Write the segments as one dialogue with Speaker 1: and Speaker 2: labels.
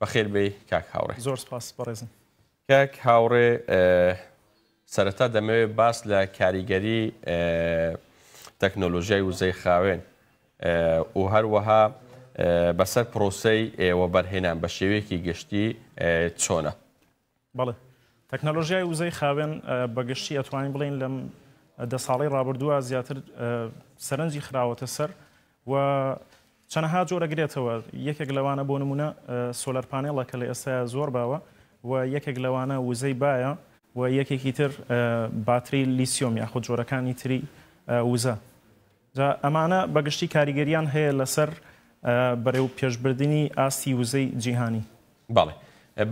Speaker 1: بەخێر بێ کاک هاوڕێ.
Speaker 2: زۆر سپاس بەڕێزم.
Speaker 1: کاک هاوڕێ سەرەتا دەمەوێت باس لە کاریگەری تەکنۆلۆژیای وزەی خاوێن و هەروەها بەسەر پرۆسەی ئێوە بەرهێنان بە شێوەیەکی گشتی چۆنە؟
Speaker 2: بەڵێ تەکنۆلۆژیای وزەی خاوێن بەگشتی ئەتوانین بڵین لەم 10 ساڵی ڕابردووە زیاتر سەرنجی خراوەتە سەر و چەندەها جۆرەگرێتەوە. یەکێک لەوانە بۆ نمونە سۆلەر پانێڵە کە لە ئێستا زۆر باوە و یەکێک لەوانە وزەی بایە و یەکێکی تر باتری لیسیۆم یاخود جۆرەکانی تری وزە. ئەمانە بەگشتی کاریگەریان هەیە لەسەر بەرەو پێشبردننی ئاستی وزەی جیهانی.
Speaker 1: بەڵێ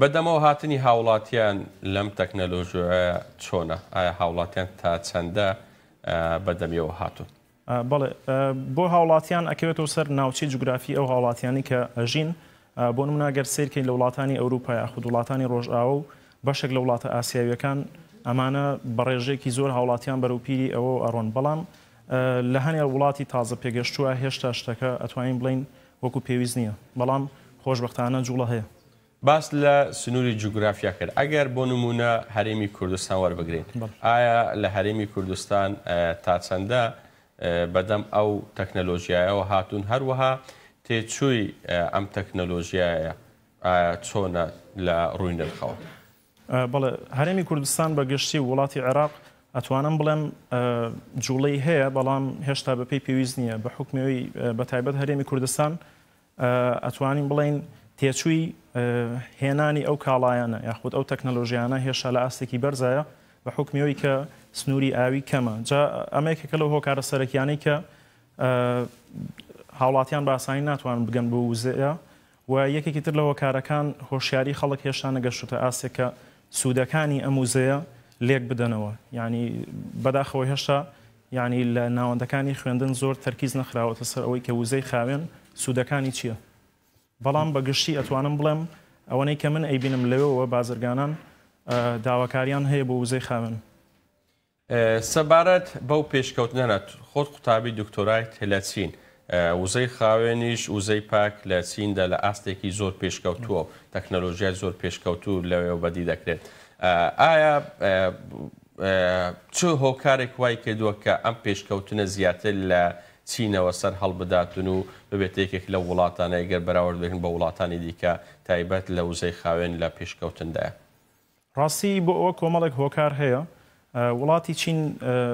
Speaker 1: بەدەمەوە هاتنی هاوڵاتیان لەم تەکنەلۆژیە چۆنە؟ ئایا هاوڵاتیان تا چەندە بەدەمیەوە هاتوون؟
Speaker 2: بەڵێ بۆ هاوڵاتیان ئەکەوێتەوە سەر ناوچەی جوگرافی ئەو هاوڵاتیانی کە ئەژین. بۆ نمونە گەر سیرکەین لە وڵاتانی ئەوروپا یاخود وڵاتانی ڕۆژئاوە و بەشێک لە وڵاتە ئاسیاویەکان ئەمانە بەڕێژێکی زۆر هاوڵاتیان بەرەوپیری ئەوە ئەڕۆن. بەڵام لە هەنێ وڵاتی تازە پێگەشتووە هێشتا شتەکە ئەتوانین بڵین وەکو پێویست نییە، بەڵام خۆشبەختانە جوڵە هەیە.
Speaker 1: باس لە سنووری جوگرافیا کرد. ئەگەر بۆ نمونە هەرێمی کوردستان وەربگرین، ئایا لە هەرێمی کوردستان تا چەندە بەدەم ئەو تەکنەلۆژیایەوە هاتوون؟ هەروەها تێچووی ئەم تەکنەلۆژیایە چۆنە لە ڕووی نرخەوە؟
Speaker 2: بەڵێ هەرێمی کوردستان بەگشتی وڵاتی عێراق ئەتوانم بڵێم جوڵەی هەیە، بەڵام هێشتا بەپێی پێویست نییە. بە حکمەوەی بەتایبەت هەرێمی کوردستان ئەتوانین بڵین تێچووی هێنانی ئەو کاڵایانە یاخود ئەو تەکنەلۆژیانە هێشتا لە ئاستێکی بەرزایە بە حکمەوەی کە سنووری ئاوی کەمە. جا ئەمەیەکێکە لەو هۆکارە سەرەکیانەی کە هاوڵاتیان بە ئاسانی ناتوانن بگەن بۆ وزەیە و یەکێکی تر لە هۆکارەکان هۆشیاری خەڵک هێشتا نەگەشتوتە ئاستێکە سوودەکانی ئەم وزەیە لێک بدەنەوە. یعنی بەداخەوە هێشتا یعنی لە ناوەندەکانی خوێندن زۆر تەرکیز نەخراوەتە سەر ئەوەی کە وزەی خاوێن سوودەکانی چییە. بەڵام بەگشتی ئەتوانم بڵێم ئەوەنەی کە من ئەیبینم لەوەوە بازرگانان داواکاریان هەیە بۆ وزەی خاوێن.
Speaker 1: سەبارەت بەو پێشکەوتنەنە خۆت قوتابی دکتۆرایت لە چین، وزەی خاوێنیش وزەی پاک لە چیندا لە ئاستێکی زۆر پێشکەوتووە و تەکنەلۆژیای زۆر پێشکەوتوو لەوێ بەدی دەکرێت. ئایا چ هۆکارێک وای کردووە کە ئەم پێشکەوتنە زیاتر لە چینەوە سەر هەڵبداتون و ببێت یەکێک لە وڵاتانە ئەگەر بەراورد بکەن بە وڵاتانی دیکە تایبەت لە وزەی خاوێن لە پێشکەوتندایە؟
Speaker 2: ڕاستی بۆ ئەوە کۆمەڵێک هۆکار هەیە. وڵاتی چین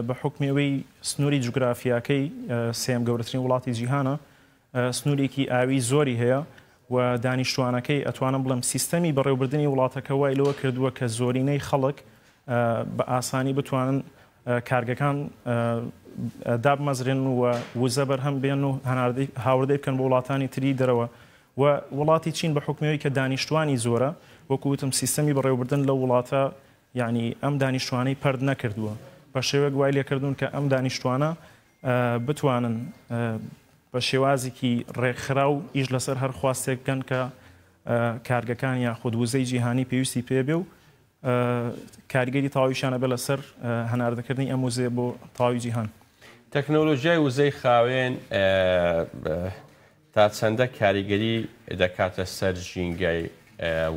Speaker 2: بە حکمەوەی سنووری جوگرافیاکەی سێم گەورەترین وڵاتی جیهانە، سنوورێکی ئاوی زۆری هەیە و دانیشتوانەکەی ئەتوانم بڵم سیستەمی بەڕێوەبردننی وڵاتەکە وای لەوە کردووە کە زۆرینەی خەڵک بە ئاسانی بتوانن کارگەکان دابمەزرێن و وزە بەرهەم بێن و هاوردەی بکەن بە وڵاتانی تری دەرەوە. و وڵاتی چین بە حکمەوەی کە دانیشتوانی زۆرە وەکوتم سیستەمی بەڕێوەبردن لە وڵاتە یعنی ئەم دانیشتوانەی پەرد نەکردووە بە شێوەیەک وای لێکردوون کە ئەم دانیشتوانە بتوانن بە شێوازێکی ڕێکخرا و ئیش لەسەر هەر خواستێک بکەن کە کارگەکان یاخود وزەی جیهانی پێویستی پێبێ و کاریگەری تاویشانە بە لەسەر هەناردەکردنی ئەم وزەیە بۆ تاوی جیهان.
Speaker 1: تەکنۆلۆژیای وزەی خاوێن تا چەندە کاریگەری دەکاتە سەر ژینگەی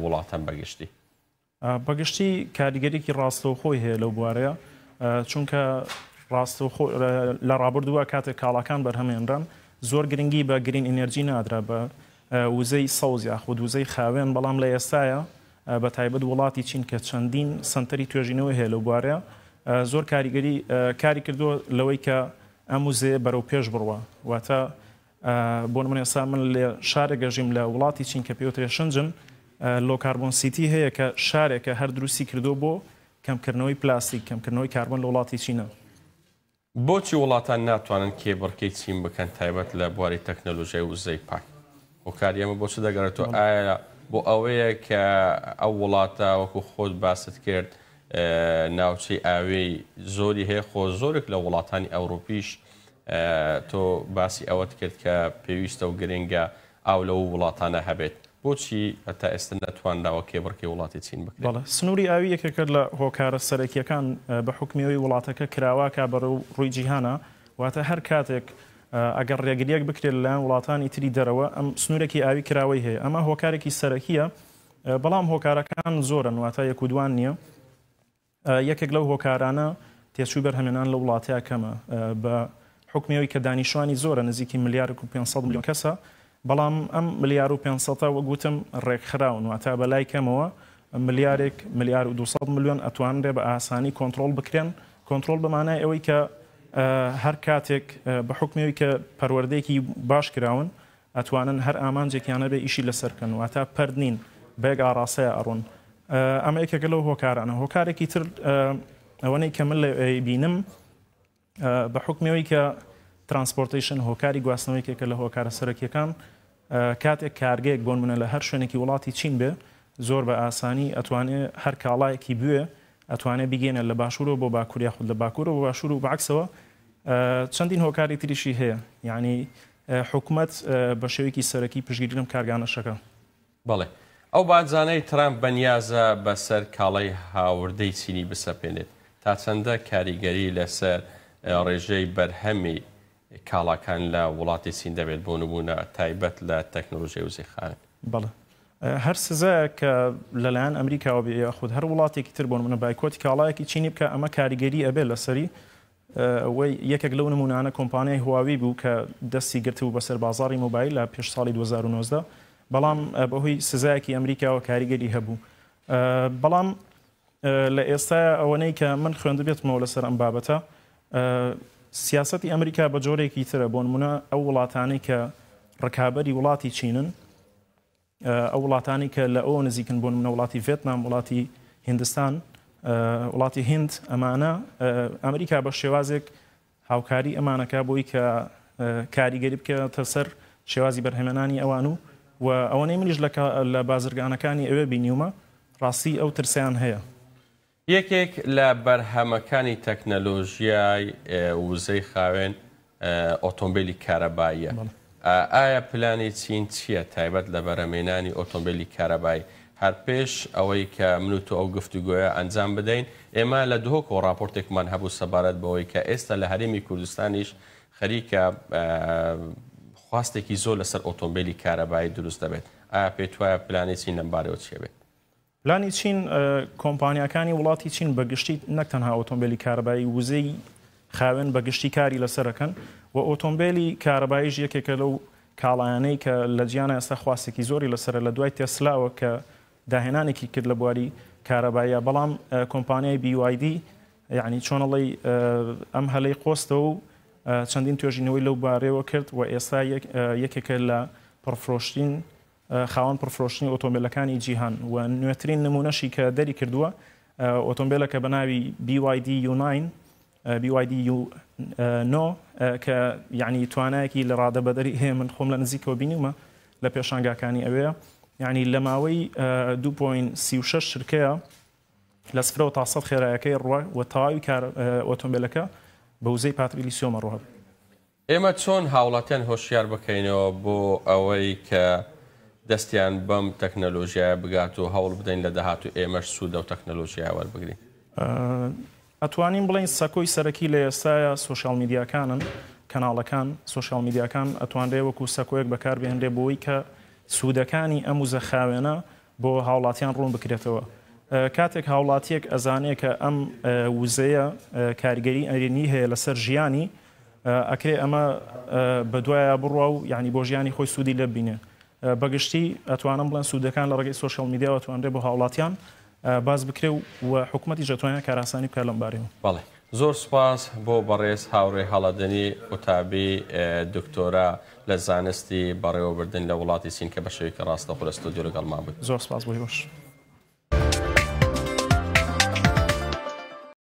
Speaker 1: وڵاتان بەگشتی؟
Speaker 2: بەگشتی کاریگەرێکی ڕاستەوخۆی هەیە لەو بوارەیە، چونکە لە ڕابردووە کاتێک کاڵاکان بەرهەمێنران زۆر گرنگی بە گرین ئینەرژی نادرا بە وزەی سەوز یاخود وزەی خاوێن. بەڵام لە ئێستاە بە تایبەت وڵاتی چین کە چەندین سنتەری توێژینەوە هەیە لەو بوارەیە زۆر کاریگەری کاری کردووە لەوەی کە ئەم وزەیە بەرەو پێش بڕوە. واتە بۆ نمونە ئێستا من لە شارێک گەژیم لە وڵاتی چین کە پێوترێ شنجن لۆ کاربۆن سیتی هەیە کە شارێکە هەر دروستی کردو بۆ کەمکردنەوەی پلاستیک، کەمکردنەوەی کاربن لە وڵاتی چینە.
Speaker 1: بۆچی وڵاتان ناتوانن کێبڕکەی چین بکەن تایبەت لە بواری تەکنەلۆژیای وزەی پاک؟ هۆکاری ئەمە بۆچ دەگەڕێتەوە؟ ئایا بۆ ئەوەیە کە ئەو وڵاتە وەکو خۆت باست کرد ناوچەی ئاوێی زۆری هەیە، خۆ زۆرێک لە وڵاتانی ئەوروپیش تۆ باسی ئەوەت کرد کە پێویستە و گرنگە ئاو لەو وڵاتانە هەبێت، بۆچی هەتا ئێستا نەتوانداوە کێبڕکەی وڵاتی چین بکرێت؟
Speaker 2: بەڵێ سنووری ئاوی یەکێکە لە هۆکارە سەرەکیەکان بە حکمەوەی وڵاتەکە کراوە کا بەرەو ڕووی جیهانە. واتە هەر کاتێک ئەگەر ڕێگریەک بکرێت لەلایەن وڵاتانی تری دەرەوە ئەم سنوورێکی ئاوی کراوەی هەیە ئەمە هۆکارێکی سەرەکیە بەڵام هۆکارەکان زۆرن واتە یەک و دوان نییە یەکێک لەو هۆکارانە تێچووی بەرهەمێنان لە وڵاتەیە کەمە بە حکمەوەی کە دانیشتوانی زۆرە نزیکی ملیار و 500 میلیۆن کەسە بەڵام ئەم ملیار و 500 وەگوتم ڕێکخراون واتە بەلای کەمەوە ملیار و 200 میلیۆن ئەتوانرێ بە ئاسانی کۆنتترۆل بکرێن کۆنتترۆل بەمانای ئەوەی کە هەر کاتێک بە حکمەوەی کە پەروەردەیەکی باش کراون ئەتوانن هەر ئامانجێکیانە بێ ئیشی لەسەرکەن واتە پەردنین بێگ ئاڕاستەیە ئەڕۆن ئەمە یەکێکە لەو هۆکارانە هۆکارێکی تر ئەوەنەی کە من لە بینم بە حکمەوەی کە ترانسپۆرتیشن هۆکاری گواستنەوەیکێکە لە هۆکارە سەرەکیەکان کاتێک کارگەیەک بۆن منە لە هەر شوێنێکی وڵاتی چین بێ زۆر بە ئاسانی ئەتوانێت هەر کاڵایەکی بوێ ئەتوانێت بگەێنە لە باشوورەوە بۆ باکووریا خود لە باکوورەوە بۆ باشوور و بەعکسەوە چەندین هۆکاری تریشی هەیە یعنی حکومەت بە شێوەیەکی سەرەکی پشتگیری لەم کارگانەشەکە
Speaker 1: بەڵێ ئەو بازانەی ترامپ بەنیازە بەسەر کاڵای هاوردەی چینی بسەپێنێت تا چەندە کاریگەری لەسەر ڕێژەی بەرهەمی کاڵاکان لە وڵاتی چین دەبێت بۆ نمونە تایبەت لە تەکنۆلۆژیای وزەیخاوێن
Speaker 2: بەڵێ هەر سزایە کە لەلایەن ئەمریکاوە بێ یاخود هەر وڵاتێکی تر بۆ نمونە بایکۆتی کاڵایەکی چینی بکە ئەمە کاریگەری ئەبێ لەسەری وەی یەکێک لەو نمونانە کۆمپانیای هواوی بوو کە دەستی گرتبوو بەسەر بازاڕی مۆبایل لە پێش ساڵی 2019 بەڵام بەهۆی سزایەکی ئەمریکاوە کاریگەری هەبوو بەڵام لە ئێستا ئەوەنەی کە من خوێندە بێتمەوە لەسەر ئەم بابەتە سیاسەتی ئەمریکا بە جۆرێکی ترە بۆ نمونە ئەو وڵاتانی کە ڕکابەری وڵاتی چینن ئەو وڵاتانی کە لە ئەوە نزیکن بۆ نمونە وڵاتی ڤێتنام وڵاتی هیندستان وڵاتی هند ئەمانە ئەمریکا بە شێوازێک هاوکاری ئەمانەکە بۆی کە کاریگەری بکەوێتە سەر شێوازی بەرهەمێنانی ئەوان و ئەوەنەی منیش لە بازرگانەکانی ئەوێ بینیومە ڕاستی ئەو ترسیان هەیە
Speaker 1: یەکێک لە بەرهەمەکانی تەکنەلۆژیای وزەی خاوێن ئۆتۆمبیلی کارەباییە ئایا پلانی چین چییە تایبەت لە بەرهەمێنانی ئۆتۆمبیلی کارەبایی هەر پێش ئەوەی کە من و تۆ ئەو گفتوگۆیە ئەنجام بدەین ئێمە لە دهۆکەوە راپۆرتێکمان هەبوو سەبارەت بەوەی کە ئێستا لە هەرێمی کوردستانیش خەریکە خواستێکی زۆر لەسەر ئۆتۆمبیلی کارەبایی دروست دەبێت ئایا پێت وایە پلانی چین لەم بارەوە چێ بێت
Speaker 2: پلانی چین کۆمپانیەکانی وڵاتی چین بەگشتی نەک تەنها ئۆتۆمبیلی کارەبایی وزەی خاوێن بەگشتی کاری لەسەرەکەن و ئۆتۆمبیلی کارەباییش یەکێکە لەو کاڵایانەی کە لە جیانە ئێستا خواستێکی زۆری لەسەر لە دوای تێسلاوە کە داهێنانێکی کرد لە بواری کارەباییە بەڵام کۆمپانیای BYD یعنی چۆنەڵی ئەم هەلەی قۆستەوە و چەندین توێژینەوەی لەو بارەوە کرد و ئێستا یەکێکە لە پڕفرۆشتین خاوەن پڕفرۆشتنی ئۆتۆمبیلەکانی جیهان و نوێترین نمونەشی کە دەری کردووە ئۆتۆمبیلەکە بە ناوی BYD U9 BYD U9 کە یعنی توانایەکی لە ڕادەبەدەری هەیە من خۆم لە نزیکەوە بینیومە لە پێشانگاکانی ئەوەیە یعنی لە ماوەی 2.36 شرکەیە لە سفرەوە تا سەد خێرایەکەی ڕوە و تەواوی ئۆتۆمبیلەکە بە وزەی پاتریلیسیۆمە ڕوە
Speaker 1: ئێمە چۆن هاوڵاتیان هۆشیار بکەینەوە بۆ ئەوەی کە دەستیان بەم تەکنەلۆژیایە بگات و هەوڵ بدەین لە داهاتوو ئێمەش سوودە و تەکنەلۆژیای وەربگرین
Speaker 2: ئەتوانین بڵین سەکۆی سەرەکی لە ئێستاە سوۆشیال میدیاکانن کەناڵەکان سوۆشیال میدیاکان ئەتوانرێ وەکو سەکۆیەک بەکاربهێنرێ بۆی کە سوودەکانی ئەم وزە خاوێنە بۆ هاوڵاتیان ڕوون بکرێتەوە کاتێک هاوڵاتیەک ئەزانێت کە ئەم وزەیە کاریگەری ئەرێنی هەیە لەسەر ژیانی ئەکرێ ئەمە بەدوایە بڕوە و یعنی بۆ ژیانی خۆی سوودی لێ بینێ بەگشتی ئەتوانم بڵێن سوودەکان لە ڕێگەی سوۆشیال میدیا ئەتوانرێ بۆ هاوڵاتیان باز بکرێ و حکوومەتی ژەتوانە کاراسانی بکە لەم بارەوە
Speaker 1: بەڵێ زۆر سپاس بۆ بەڕێز هاوڕێ هەڵەدەنی قوتابی دکتۆرا لە زانستی بەڕێوەبردن لە وڵاتی چین کە بە شێوەیەکی ڕاستەوخۆ لە ستودیۆ لەگەڵمان بوویت
Speaker 2: زۆر سپاس بۆی بەش